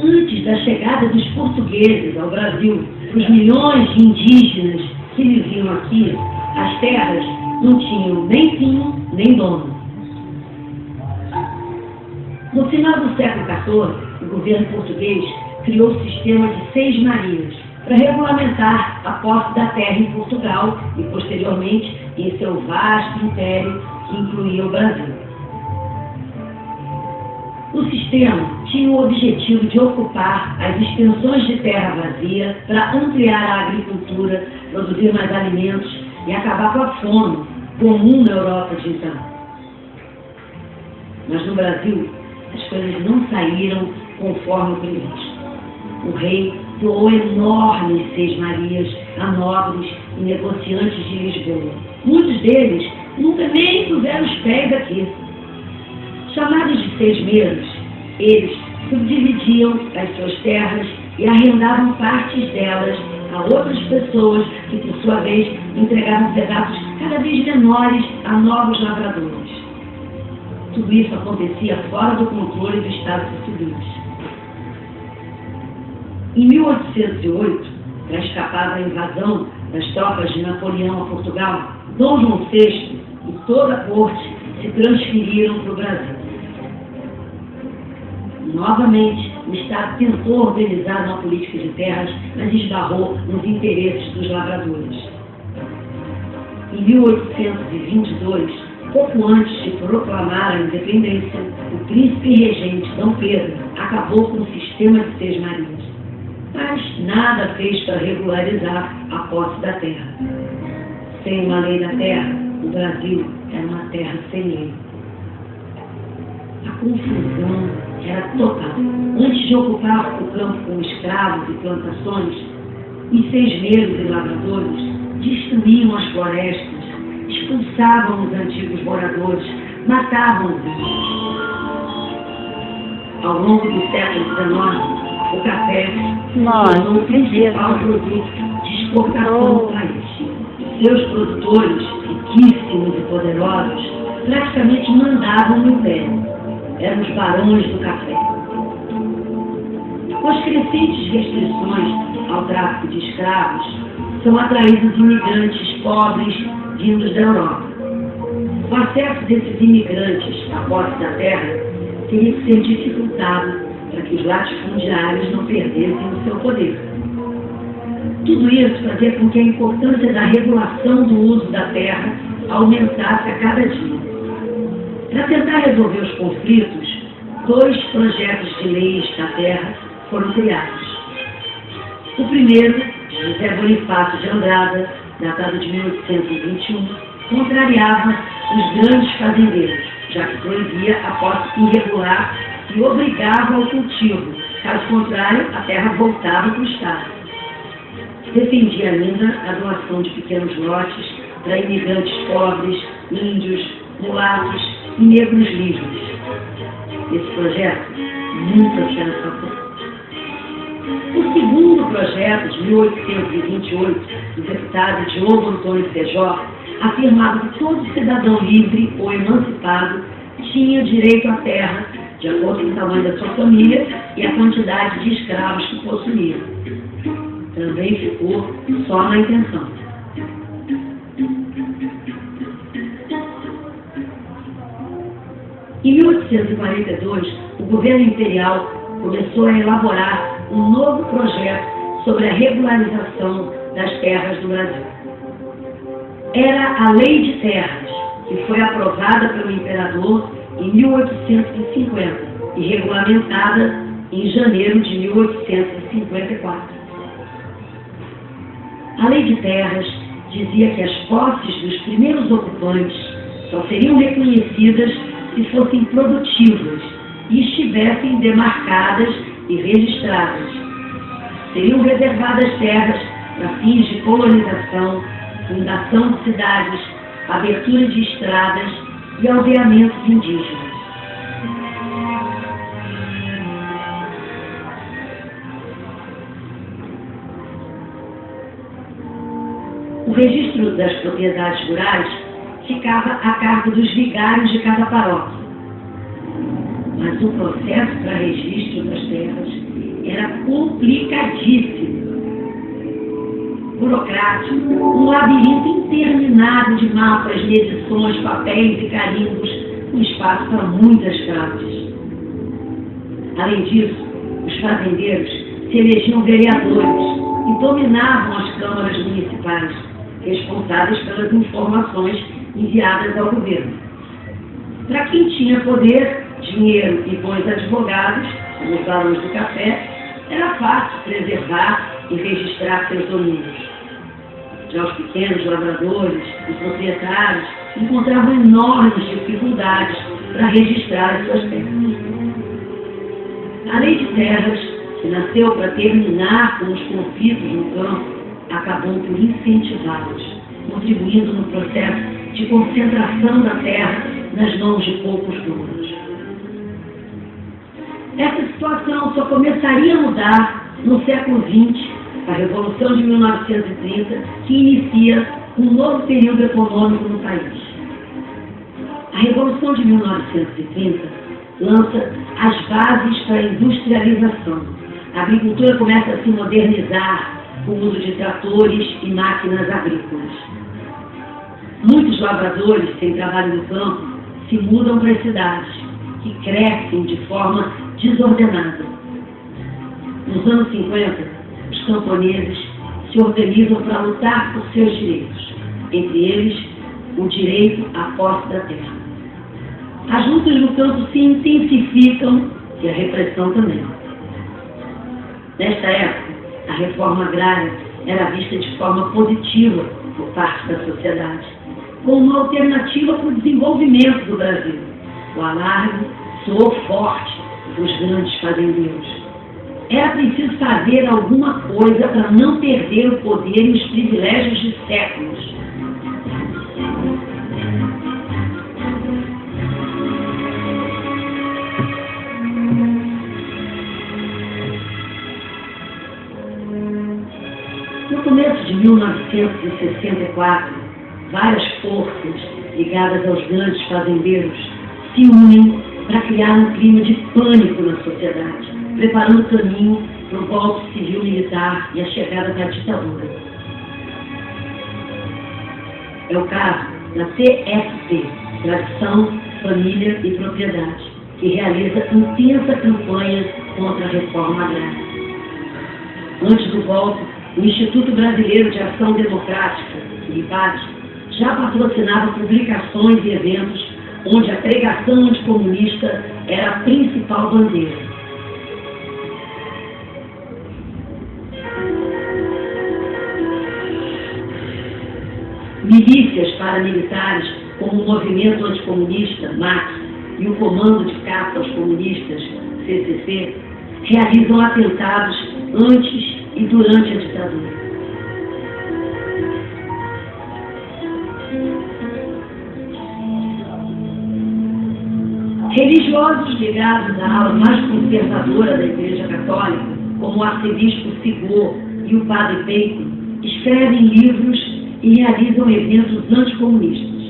Antes da chegada dos portugueses ao Brasil, os milhões de indígenas que viviam aqui, as terras não tinham nem fim nem dono. No final do século XIV, o governo português criou o sistema de Seis Marias para regulamentar a posse da terra em Portugal e, posteriormente, em seu vasto império que incluía o Brasil. O sistema tinha o objetivo de ocupar as extensões de terra vazia para ampliar a agricultura, produzir mais alimentos e acabar com a fome comum na Europa de então. Mas no Brasil, as coisas não saíram conforme o previsto. O rei doou enormes Seis Marias a nobres e negociantes de Lisboa. Muitos deles nunca nem puseram os pés aqui. Chamados de sesmeiros, eles subdividiam as suas terras e arrendavam partes delas a outras pessoas que, por sua vez, entregavam pedaços cada vez menores a novos lavradores. Tudo isso acontecia fora do controle do Estado português. Em 1808, para escapar da invasão das tropas de Napoleão a Portugal, Dom João VI e toda a corte se transferiram para o Brasil. Novamente, o Estado tentou organizar uma política de terras, mas esbarrou nos interesses dos lavradores. Em 1822, pouco antes de proclamar a independência, o príncipe regente Dom Pedro acabou com o sistema de Seis Marias. Mas nada fez para regularizar a posse da terra. Sem uma lei da terra, o Brasil era uma terra sem lei. A confusão era total. Antes de ocupar o campo com escravos e plantações, os sesmeiros e lavradores destruíam as florestas, expulsavam os antigos moradores, matavam os índios. Ao longo do século XIX, o café se tornou o principal produto de exportação do país. Seus produtores, riquíssimos e poderosos, praticamente mandavam no império. Eram os barões do café. Com as crescentes restrições ao tráfico de escravos, são atraídos imigrantes pobres vindos da Europa. O acesso desses imigrantes à posse da terra teria que ser dificultado para que os latifundiários não perdessem o seu poder. Tudo isso fazia com que a importância da regulação do uso da terra aumentasse a cada dia. Para tentar resolver os conflitos, 2 projetos de leis da terra foram criados. O primeiro, José Bonifácio de Andrada, datado de 1821, contrariava os grandes fazendeiros, já que proibia a posse irregular e obrigava ao cultivo. Caso contrário, a terra voltava para o Estado. Defendia ainda a doação de pequenos lotes para imigrantes pobres, índios, mulatos e negros livres. Esse projeto nunca se alcançou. O segundo projeto, de 1828, do deputado Diogo Antônio Feijó, afirmava que todo cidadão livre ou emancipado tinha direito à terra, de acordo com o tamanho da sua família e a quantidade de escravos que possuía. Também ficou só na intenção. Em 1842, o governo imperial começou a elaborar um novo projeto sobre a regularização das terras do Brasil. Era a Lei de Terras, que foi aprovada pelo imperador em 1850 e regulamentada em janeiro de 1854. A Lei de Terras dizia que as posses dos primeiros ocupantes só seriam reconhecidas se fossem produtivas e estivessem demarcadas e registradas. Seriam reservadas terras para fins de colonização, fundação de cidades, abertura de estradas e aldeamentos indígenas. O registro das propriedades rurais ficava a cargo dos vigários de cada paróquia. mas o processo para registro das terras era complicadíssimo, burocrático, um labirinto interminável de mapas, medições, papéis e carimbos, com espaço para muitas frases. Além disso, os fazendeiros se elegiam vereadores e dominavam as câmaras municipais, responsáveis pelas informações enviadas ao governo. Para quem tinha poder, dinheiro e bons advogados, como os barões do café, era fácil preservar e registrar seus domínios. Já os pequenos lavradores e proprietários encontravam enormes dificuldades para registrar as suas terras. A Lei de Terras, que nasceu para terminar com os conflitos no campo, acabou por incentivá-los, contribuindo no processo de concentração da terra nas mãos de poucos donos. Essa situação só começaria a mudar no século XX, a Revolução de 1930, que inicia um novo período econômico no país. A Revolução de 1930 lança as bases para a industrialização. A agricultura começa a se modernizar com o uso de tratores e máquinas agrícolas. Muitos lavradores sem trabalho no campo se mudam para as cidades, que crescem de forma desordenada. Nos anos 50, os camponeses se organizam para lutar por seus direitos, entre eles o direito à posse da terra. As lutas no campo se intensificam e a repressão também. Nesta época, a reforma agrária era vista de forma positiva por parte da sociedade, como uma alternativa para o desenvolvimento do Brasil. O alarme soou forte dos grandes fazendeiros. Era preciso fazer alguma coisa para não perder o poder e os privilégios de séculos. No começo de 1964, várias forças ligadas aos grandes fazendeiros se unem para criar um clima de pânico na sociedade, preparando o caminho para o golpe civil-militar e a chegada da ditadura. É o caso da TFP, Tradição, Família e Propriedade, que realiza intensa campanha contra a reforma agrária. Antes do golpe, o Instituto Brasileiro de Ação Democrática, IBAD, já patrocinava publicações e eventos onde a pregação anticomunista era a principal bandeira. Milícias paramilitares, como o Movimento Anticomunista, MAC, e o Comando de Caça aos Comunistas, CCC, realizam atentados antes e durante a ditadura. Religiosos ligados à ala mais conservadora da Igreja Católica, como o arcebispo Sigor e o padre Bacon, escrevem livros e realizam eventos anticomunistas.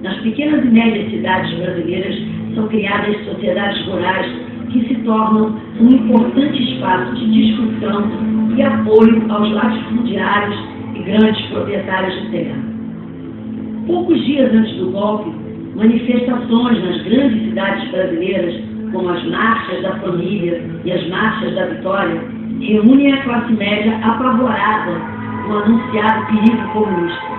Nas pequenas e médias cidades brasileiras são criadas sociedades rurais que se tornam um importante espaço de discussão e apoio aos latifundiários e grandes proprietários de terra. Poucos dias antes do golpe, manifestações nas grandes cidades brasileiras, como as marchas da família e as marchas da vitória, reúnem a classe média apavorada com o anunciado perigo comunista.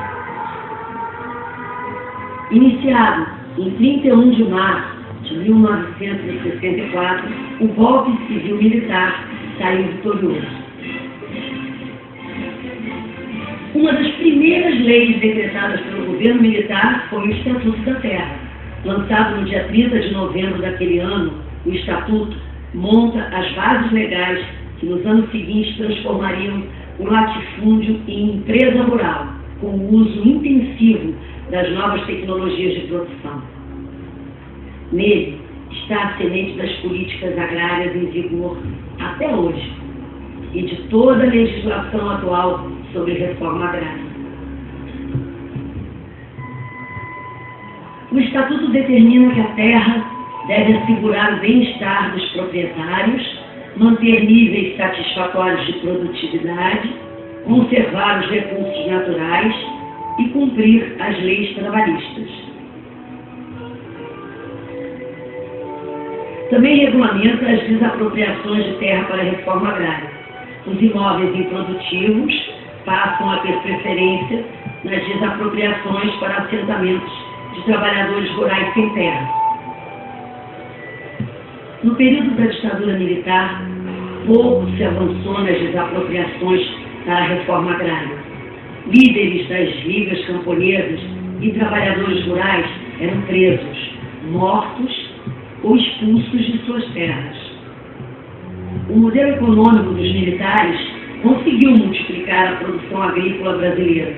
Iniciado em 31 de março de 1964, o golpe civil-militar saiu vitorioso. Uma das primeiras leis decretadas pelo governo militar foi o Estatuto da Terra. Lançado no dia 30 de novembro daquele ano, o Estatuto monta as bases legais que nos anos seguintes transformariam o latifúndio em empresa rural, com o uso intensivo das novas tecnologias de produção. Nele está a semente das políticas agrárias em vigor até hoje e de toda a legislação atual sobre reforma agrária. O Estatuto determina que a terra deve assegurar o bem-estar dos proprietários, manter níveis satisfatórios de produtividade, conservar os recursos naturais e cumprir as leis trabalhistas. Também regulamenta as desapropriações de terra para a reforma agrária. Os imóveis improdutivos passam a ter preferência nas desapropriações para assentamentos de trabalhadores rurais sem terra. No período da ditadura militar, pouco se avançou nas desapropriações para a reforma agrária. Líderes das ligas camponesas e trabalhadores rurais eram presos, mortos ou expulsos de suas terras. O modelo econômico dos militares conseguiu multiplicar a produção agrícola brasileira,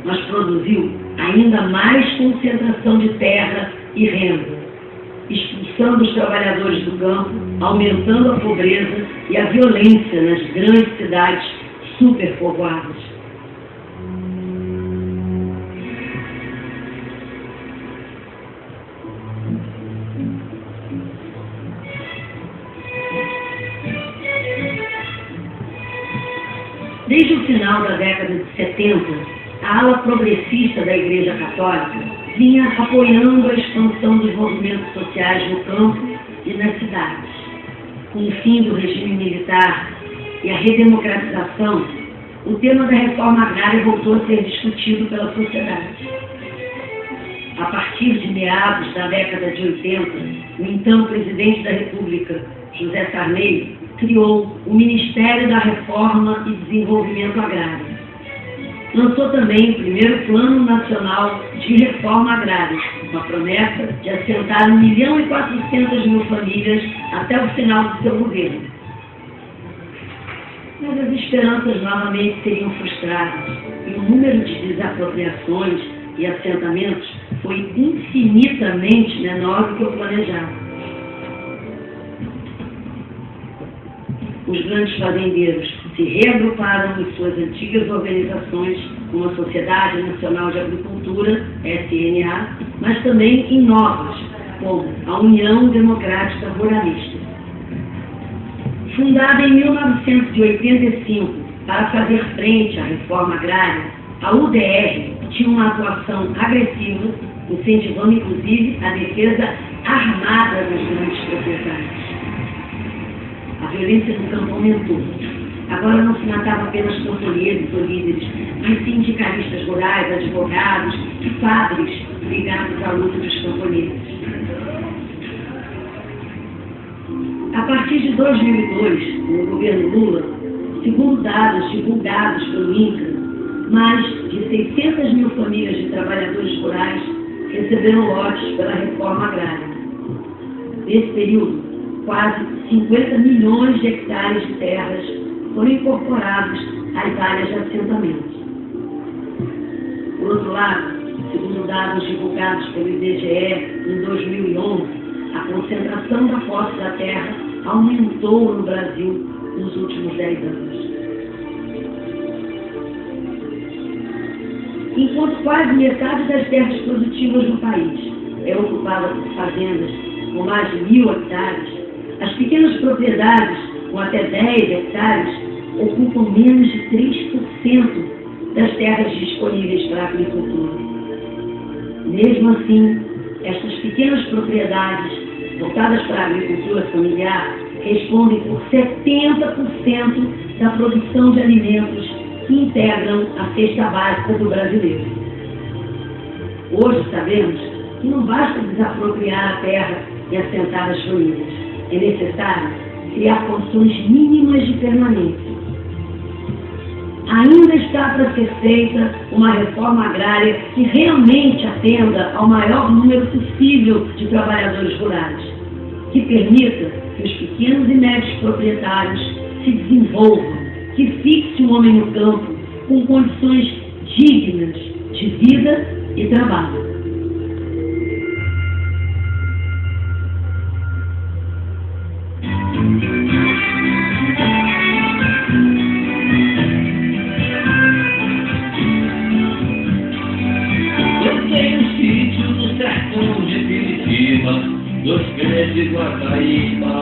mas produziu ainda mais concentração de terra e renda, expulsando os trabalhadores do campo, aumentando a pobreza e a violência nas grandes cidades superpovoadas. Desde o final da década de 70, a ala progressista da Igreja Católica vinha apoiando a expansão dos movimentos sociais no campo e nas cidades. Com o fim do regime militar e a redemocratização, o tema da reforma agrária voltou a ser discutido pela sociedade. A partir de meados da década de 80, o então presidente da República, José Sarney, criou o Ministério da Reforma e Desenvolvimento Agrário. Lançou também o primeiro Plano Nacional de Reforma Agrária, com a promessa de assentar 1.400.000 famílias até o final do seu governo. Mas as esperanças novamente seriam frustradas e o número de desapropriações e assentamentos foi infinitamente menor do que o planejado. Os grandes fazendeiros se reagruparam em suas antigas organizações, como a Sociedade Nacional de Agricultura, SNA, mas também em novas, como a União Democrática Ruralista. Fundada em 1985 para fazer frente à reforma agrária, a UDR tinha uma atuação agressiva, incentivando inclusive a defesa armada dos grandes proprietários. A violência no campo aumentou. Agora não se matava apenas camponeses ou líderes, mas sindicalistas rurais, advogados e padres ligados à luta dos camponeses. A partir de 2002, no governo Lula, segundo dados divulgados pelo INCRA, mais de 600.000 famílias de trabalhadores rurais receberam lotes pela reforma agrária. Nesse período, quase 50 milhões de hectares de terras foram incorporados às áreas de assentamento. Por outro lado, segundo dados divulgados pelo IBGE em 2011, a concentração da posse da terra aumentou no Brasil nos últimos 10 anos. Enquanto quase metade das terras produtivas no país é ocupada por fazendas com mais de 1.000 hectares, as pequenas propriedades com até 10 hectares ocupam menos de 3% das terras disponíveis para a agricultura. Mesmo assim, estas pequenas propriedades voltadas para a agricultura familiar respondem por 70% da produção de alimentos que integram a cesta básica do brasileiro. Hoje sabemos que não basta desapropriar a terra e assentar as famílias. É necessário criar condições mínimas de permanência. Ainda está para ser feita uma reforma agrária que realmente atenda ao maior número possível de trabalhadores rurais, que permita que os pequenos e médios proprietários se desenvolvam, que fixe o homem no campo com condições dignas de vida e trabalho. Rio Grande, Guataíba,